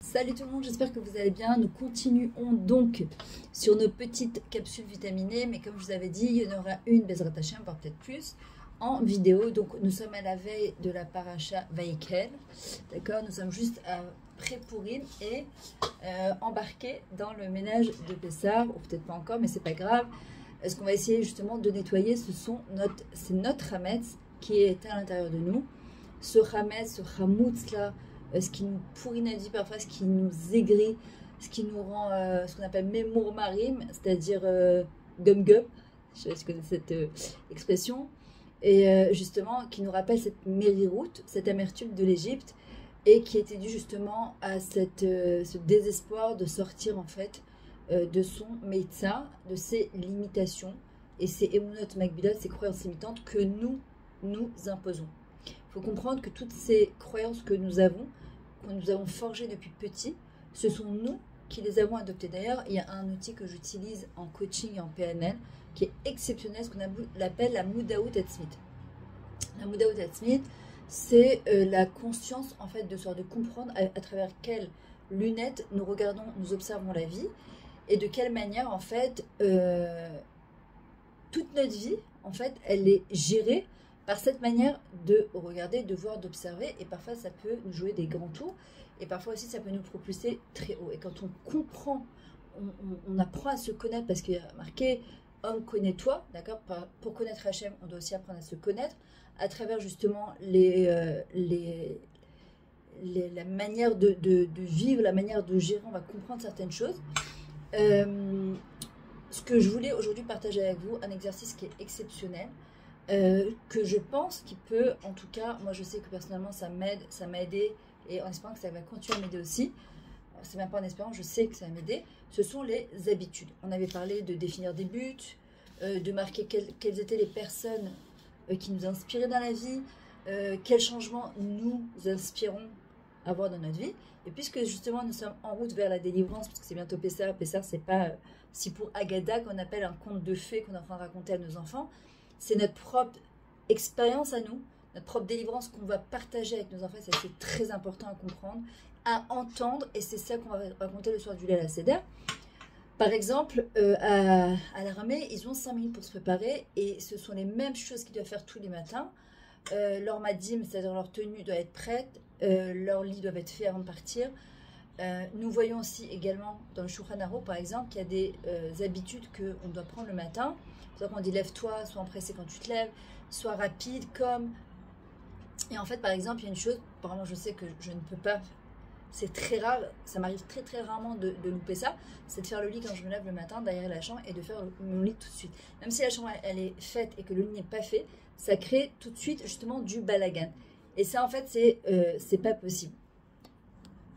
Salut tout le monde, j'espère que vous allez bien. Nous continuons donc sur nos petites capsules vitaminées, mais comme je vous avais dit, il y en aura une, Bezrat Hashem, voire peut-être plus, en vidéo. Donc nous sommes à la veille de la paracha Vaïkel, d'accord. Nous sommes juste après Pourim et embarqués dans le ménage de Pessah, ou peut-être pas encore, mais c'est pas grave. Ce qu'on va essayer justement de nettoyer, c'est notre Hametz qui est à l'intérieur de nous. Ce Hametz, ce Hamoutz là, ce qui nous pourrinadit parfois, ce qui nous aigrit, ce qui nous rend ce qu'on appelle mémour marim, c'est-à-dire gum-gum, je sais pas si vous connaissez cette expression, et justement qui nous rappelle cette mériroute, cette amertume de l'Égypte, et qui était due justement à ce désespoir de sortir en fait de son meitza, de ses limitations, et ces emunot makbilot, ces croyances limitantes que nous imposons. Il faut comprendre que toutes ces croyances que nous avons forgées depuis petit, ce sont nous qui les avons adoptées. D'ailleurs, il y a un outil que j'utilise en coaching et en PNL qui est exceptionnel, ce qu'on appelle la Moudaout Atzmit. La Moudaout Atzmit, c'est la conscience en fait de soi, de comprendre à travers quelles lunettes nous regardons, nous observons la vie et de quelle manière en fait toute notre vie en fait elle est gérée par cette manière de regarder, de voir, d'observer, et parfois ça peut nous jouer des grands tours, et parfois aussi ça peut nous propulser très haut. Et quand on comprend, on apprend à se connaître, parce qu'il y a marqué « Homme, connais-toi », d'accord. Pour connaître Hachem, on doit aussi apprendre à se connaître, à travers justement la manière de vivre, la manière de gérer, on va comprendre certaines choses. Ce que je voulais aujourd'hui partager avec vous, un exercice qui est exceptionnel, que je pense qu'il peut, en tout cas, moi je sais que personnellement ça m'a aidé, et en espérant que ça va continuer à m'aider aussi, c'est même pas en espérant, je sais que ça va m'aider, ce sont les habitudes. On avait parlé de définir des buts, de marquer quelles étaient les personnes qui nous inspiraient dans la vie, quels changements nous inspirons à avoir dans notre vie, et puisque justement nous sommes en route vers la délivrance, parce que c'est bientôt Pessah, c'est pas si pour Agada qu'on appelle un conte de fées qu'on est en train de raconter à nos enfants. C'est notre propre expérience à nous, notre propre délivrance qu'on va partager avec nos enfants. C'est très important à comprendre, à entendre, et c'est ça qu'on va raconter le soir du Leil HaSeder. Par exemple, à l'armée, ils ont 5 minutes pour se préparer, et ce sont les mêmes choses qu'ils doivent faire tous les matins. Leur madim, c'est-à-dire leur tenue, doit être prête, leur lit doit être fait avant de partir. Nous voyons aussi également dans le Shulchan Aruch, par exemple, qu'il y a des habitudes qu'on doit prendre le matin. C'est qu'on dit lève-toi, sois empressé quand tu te lèves, sois rapide, comme. Et en fait, par exemple, il y a une chose, vraiment, je sais que je ne peux pas, c'est très rare, ça m'arrive très très rarement de louper ça, c'est de faire le lit quand je me lève le matin derrière la chambre et de faire mon lit tout de suite. Même si la chambre elle est faite et que le lit n'est pas fait, ça crée tout de suite justement du balagan. Et ça, en fait, c'est pas possible.